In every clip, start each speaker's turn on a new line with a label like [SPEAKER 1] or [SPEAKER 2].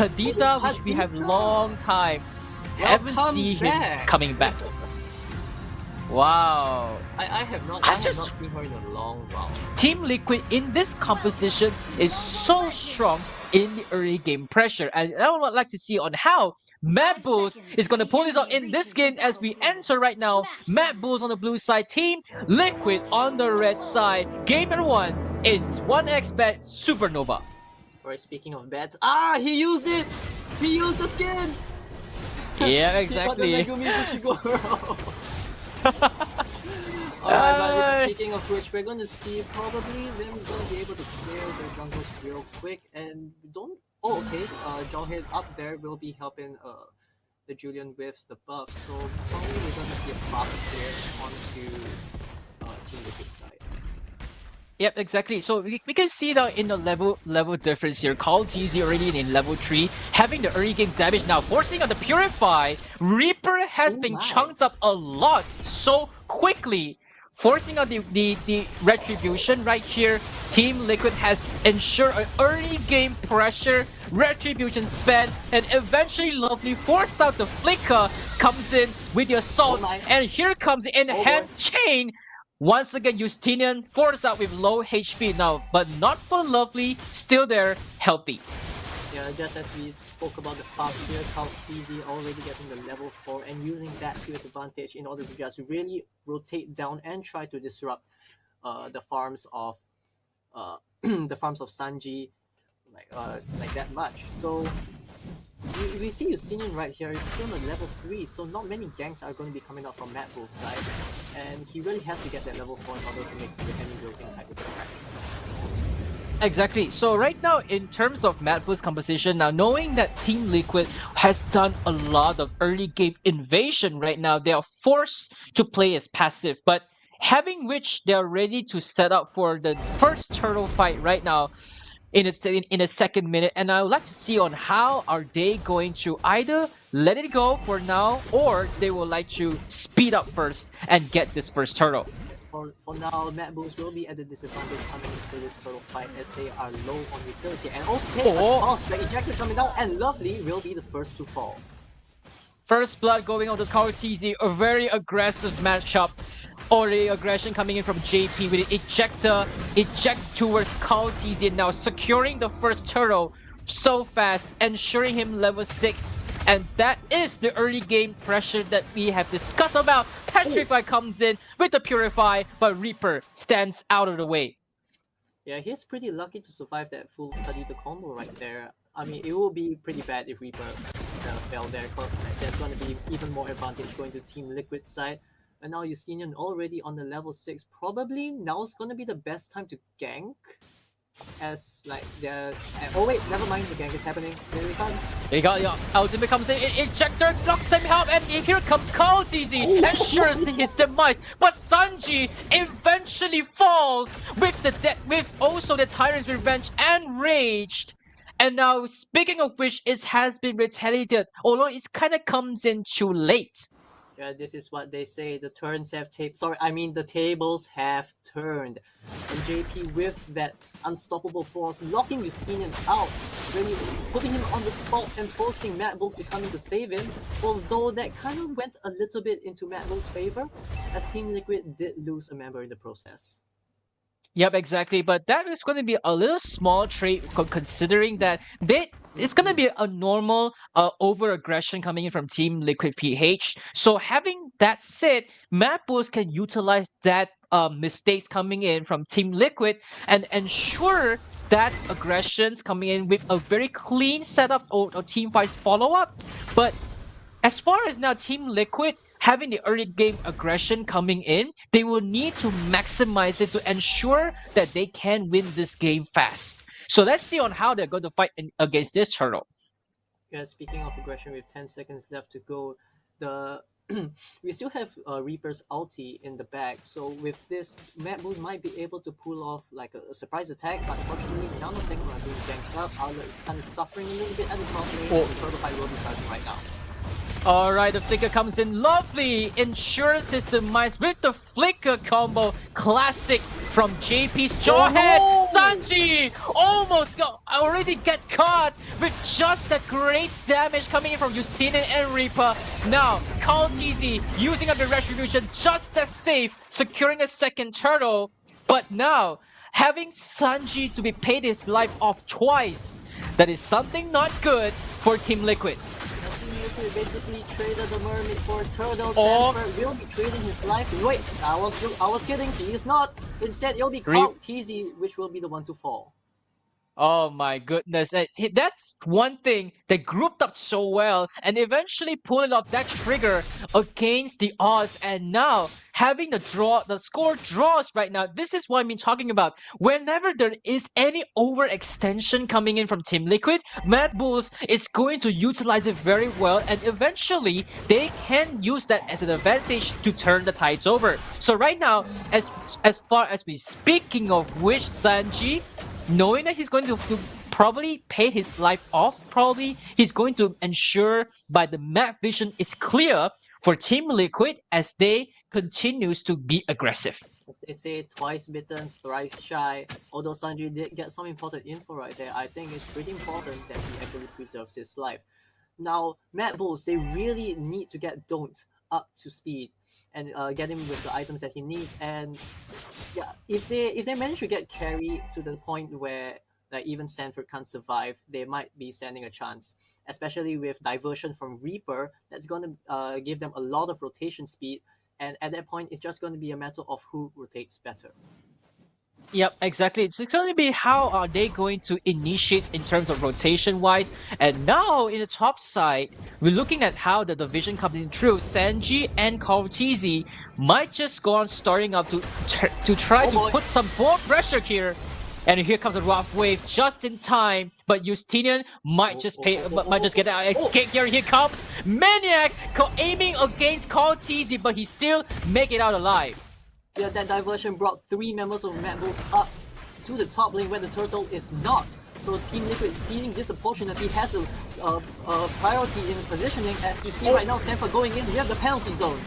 [SPEAKER 1] Kadita, which we have long time haven't seen him coming back. Wow.
[SPEAKER 2] I have not seen her in a long while.
[SPEAKER 1] Team Liquid in this composition is so strong in the early game pressure, and I would like to see on how MadBulls is going to pull this out in this game as we enter right now. MadBulls on the blue side, Team Liquid on the red side. Game number 1, it's 1XBET Supernova.
[SPEAKER 2] Alright, speaking of bets, he used it! He used the skin!
[SPEAKER 1] Yeah, exactly.
[SPEAKER 2] Alright, but speaking of which, we're going to see probably them going to be able to clear their jungles real quick and don't... Oh, okay, Jawhead up there will be helping the Julian with the buff, so probably we're going to see a fast clear onto Team Liquid side.
[SPEAKER 1] Yep, exactly. So we can see now in the level difference here. Call TZ already in level 3, having the early game damage now, forcing on the Purify. Reaper has been chunked up a lot so quickly, forcing on the Retribution right here. Team Liquid has ensured an early game pressure, Retribution spend, and eventually Lovely forced out the Flicker, comes in with the Assault, and here comes the in-hand chain. Once again, Justinian forced out with low HP now, but not for Lovely, still there, healthy.
[SPEAKER 2] Yeah, just as we spoke about the fast clear, Call TZ already getting the level 4 and using that to his advantage in order to just really rotate down and try to disrupt the farms of Sanji like that much. So we see Justinian right here, he's still on level 3, so not many ganks are going to be coming out from MadBulls side, and he really has to get that level 4 in order to make any real impact with the attack.
[SPEAKER 1] Exactly. So right now, in terms of MadBulls composition, now knowing that Team Liquid has done a lot of early game invasion right now, they are forced to play as passive, but having which they are ready to set up for the first turtle fight right now in a second minute, and I would like to see on how are they going to either let it go for now, or they will like to speed up first and get this first turtle.
[SPEAKER 2] For now, MadBulls will be at a disadvantage coming into this turtle fight as they are low on utility. And okay, the ejector coming down, and Lovely will be the first to fall.
[SPEAKER 1] First blood going on to Call TZ, a very aggressive matchup. Already aggression coming in from JP with an ejector, ejects towards Call TZ now, securing the first turtle so fast, ensuring him level 6. And that is the early game pressure that we have discussed about. Petrify comes in with the Purify, but Reaper stands out of the way.
[SPEAKER 2] Yeah, he's pretty lucky to survive that full Kadita combo right there. I mean, it will be pretty bad if Reaper fell there, because there's going to be even more advantage going to Team Liquid side. And now Justinian already on the level 6. Probably now's going to be the best time to gank. As like the oh wait, never mind, the gank is happening. Here he comes.
[SPEAKER 1] He got ultimate comes in, ejector knocks him out, and here comes Call TZ, ensures his demise. But Sanji eventually falls with also the Tyrant's Revenge and Raged. And now, speaking of which, it has been retaliated, although it kind of comes in too late.
[SPEAKER 2] Yeah, this is what they say. The tables have turned. And JP with that unstoppable force, locking Justinian out, really putting him on the spot and forcing MadBulls to come in to save him. Although that kind of went a little bit into MadBulls' favor, as Team Liquid did lose a member in the process.
[SPEAKER 1] Yep, exactly. But that is going to be a little small trait, considering that it's going to be a normal over-aggression coming in from Team Liquid PH. So having that said, MadBulls can utilize that mistakes coming in from Team Liquid and ensure that aggressions coming in with a very clean setup or team fights follow-up. But as far as now Team Liquid having the early game aggression coming in, they will need to maximize it to ensure that they can win this game fast. So let's see on how they're going to fight against this turtle.
[SPEAKER 2] Yeah, speaking of aggression, with 10 seconds left to go, we still have Reaper's ulti in the bag. So with this, MadBulls might be able to pull off like a surprise attack, but unfortunately none of them are being ganked up. Outlet is kind of suffering a little bit at the top lane, and the turtle fight will be starting right now.
[SPEAKER 1] Alright, the Flicker comes in. Lovely ensures his demise with the Flicker combo. Classic from JP's Jawhead. Sanji almost already get caught with just that great damage coming in from Justinian and Reaper. Now, CallTZ using up the Retribution just as safe, securing a second turtle. But now, having Sanji to be paid his life off twice, that is something not good for Team Liquid.
[SPEAKER 2] Team Liquid basically traded the Mermaid for a turtle. Sanford will be trading his life. Wait, I was kidding. He is not. Instead, it'll be CallTZ, which will be the one to fall.
[SPEAKER 1] Oh my goodness, that's one thing they grouped up so well and eventually pulled off that trigger against the odds. And now having the score draws right now, this is what I've been talking about. Whenever there is any overextension coming in from Team Liquid, MadBulls is going to utilize it very well, and eventually they can use that as an advantage to turn the tides over. So right now, as far as we speaking of which, Sanji, knowing that he's going to probably pay his life off, probably he's going to ensure by the map vision is clear for Team Liquid as they continues to be aggressive.
[SPEAKER 2] They say twice bitten, thrice shy. Although Sanji did get some important info right there, I think it's pretty important that he actually preserves his life. Now, MadBulls, they really need to get Don't up to speed and get him with the items that he needs. And yeah, if they manage to get carry to the point where like even Sanford can't survive, they might be standing a chance, especially with diversion from Reaper. That's going to give them a lot of rotation speed, and at that point it's just going to be a matter of who rotates better.
[SPEAKER 1] Yep, exactly. It's going to be how are they going to initiate in terms of rotation wise. And now in the top side, we're looking at how the division comes in through. Sanji and CallTZ might just go on starting up to try to put some more pressure here. And here comes a rough wave just in time, but Justinian might just get an escape here. Here comes Maniac aiming against CallTZ, but he still make it out alive.
[SPEAKER 2] Yeah, that diversion brought 3 members of MadBulls up to the top lane where the turtle is not. So Team Liquid, seeing this opportunity, has a priority in positioning. As you see right now, Sanford going in, we have the penalty zone.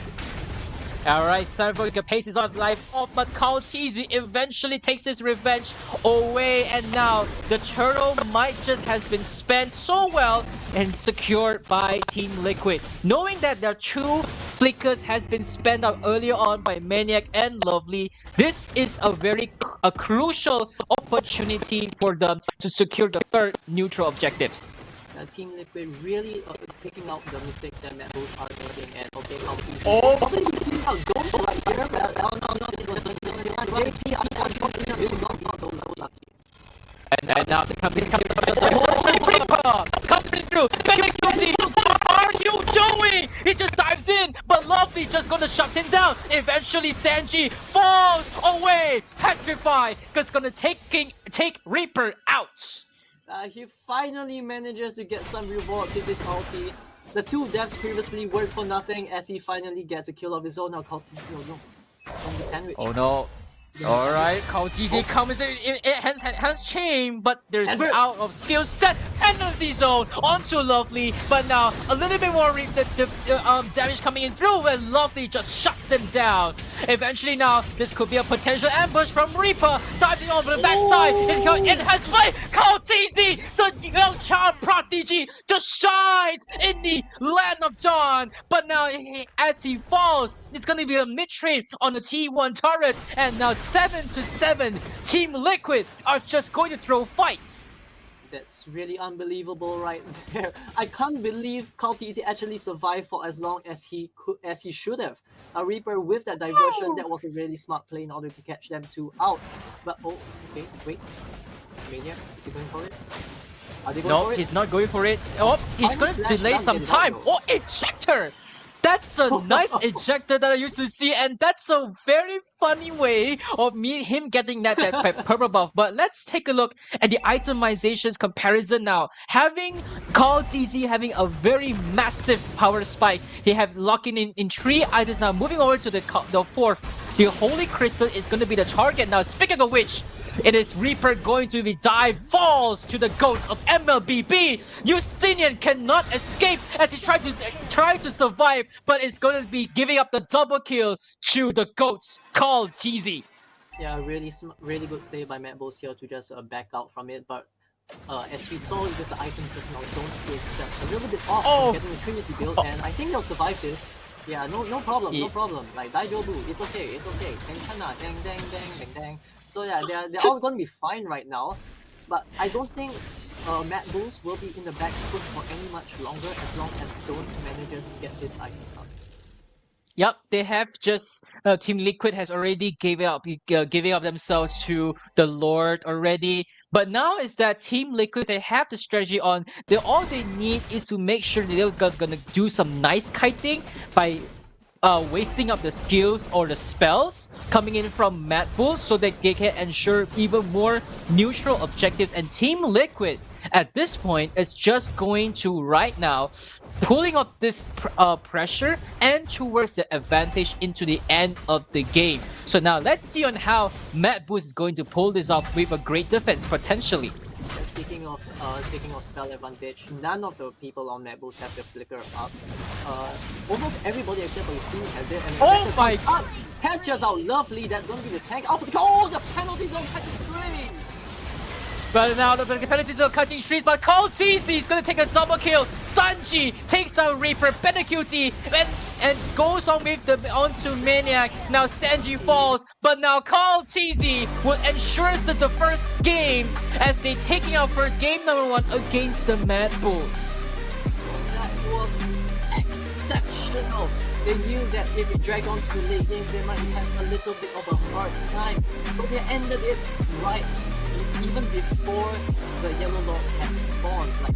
[SPEAKER 1] Alright, Sanford pays his life off, but CallTZ eventually takes his revenge away, and now the turtle might just has been spent so well and secured by Team Liquid. Knowing that their 2 flickers has been spent out earlier on by Maniac and Lovely, this is a crucial opportunity for them to secure the 3rd neutral objectives.
[SPEAKER 2] Team Liquid really picking out the mistakes that MadBulls are making, and okay, CallTZ.
[SPEAKER 1] Oh!
[SPEAKER 2] Go right here, but no, this was JP, unfortunately, will not be so lucky.
[SPEAKER 1] And now the company comes through. What are you doing? He just dives in, but Lovely just gonna shut him down. Eventually, Sanji falls away, petrified, because gonna take Reaper out.
[SPEAKER 2] He finally manages to get some rewards with this ulti. The 2 deaths previously worked for nothing as he finally gets a kill of his own. Now CallTZ, no. It's on the sandwich.
[SPEAKER 1] Oh no. Alright, CallTZ comes in hands chain, but there's out of skill set penalty zone onto Lovely, but now a little bit more damage coming in through when Lovely just shuts him down. Eventually now, this could be a potential ambush from Reaper, diving over the backside, it has fight! CallTZ, the young child prodigy, just shines in the land of dawn, but now as he falls, it's gonna be a mid-trade on the T1 turret, and now 7-7, Team Liquid are just going to throw fights.
[SPEAKER 2] That's really unbelievable right there. I can't believe CallTZ actually survived for as long as he should have. A Reaper with that diversion, that was a really smart play in order to catch them 2 out. But oh, okay, wait. Maniac, is he going for it? Are they going for it?
[SPEAKER 1] No, he's not going for it. Oh, he's going to delay some time. Oh, ejector! That's a nice ejector that I used to see, and that's a very funny way of him getting that purple buff. But let's take a look at the itemizations comparison now. Having CallTZ having a very massive power spike, they have locking in 3 items now. Moving over to the 4th, the Holy Crystal is going to be the target now. Speaking of which, it is Reaper going to be falls to the goats of MLBB. Justinian cannot escape as he tried to survive, but it's going to be giving up the double kill to the goats CallTZ.
[SPEAKER 2] Yeah, really good play by MadBulls here to just back out from it. But as we saw with the items just now, Don't is just a little bit off from getting the Trinity build, and I think they'll survive this. Yeah, no problem, no problem. Like Daijobu, it's okay. Tenchana, dang, dang, dang, dang, dang. So yeah, they're all gonna be fine right now. But I don't think MadBulls will be in the back foot for any much longer as long as Don't manages to get his items up.
[SPEAKER 1] Yep, they have just Team Liquid has already giving up themselves to the Lord already. But now is that Team Liquid, they have the strategy on. All they need is to make sure that they're gonna do some nice kiting by wasting up the skills or the spells coming in from MadBulls so that they can ensure even more neutral objectives. And Team Liquid at this point is just going to right now pulling up this pressure and towards the advantage into the end of the game. So now let's see on how MadBulls is going to pull this off with a great defense potentially.
[SPEAKER 2] And speaking of spell advantage, none of the people on MadBulls have the flicker up. Almost everybody except for his team has it. And
[SPEAKER 1] Oh my!
[SPEAKER 2] Up, catches out lovely. That's gonna be the tank. Out for the goal. The penalties on cutting strings.
[SPEAKER 1] But now the penalties are cutting streets, but Call TC is gonna take a double kill. Sanji takes down Reaper, better QT, and goes on with onto Maniac. Now Sanji falls, but now Call TC will ensure that the first game as they taking out for game number 1 against the MadBulls.
[SPEAKER 2] That was exceptional. They knew that if it dragged on to the late game, they might have a little bit of a hard time. So they ended it right even before the Yellow Lord had spawned. Like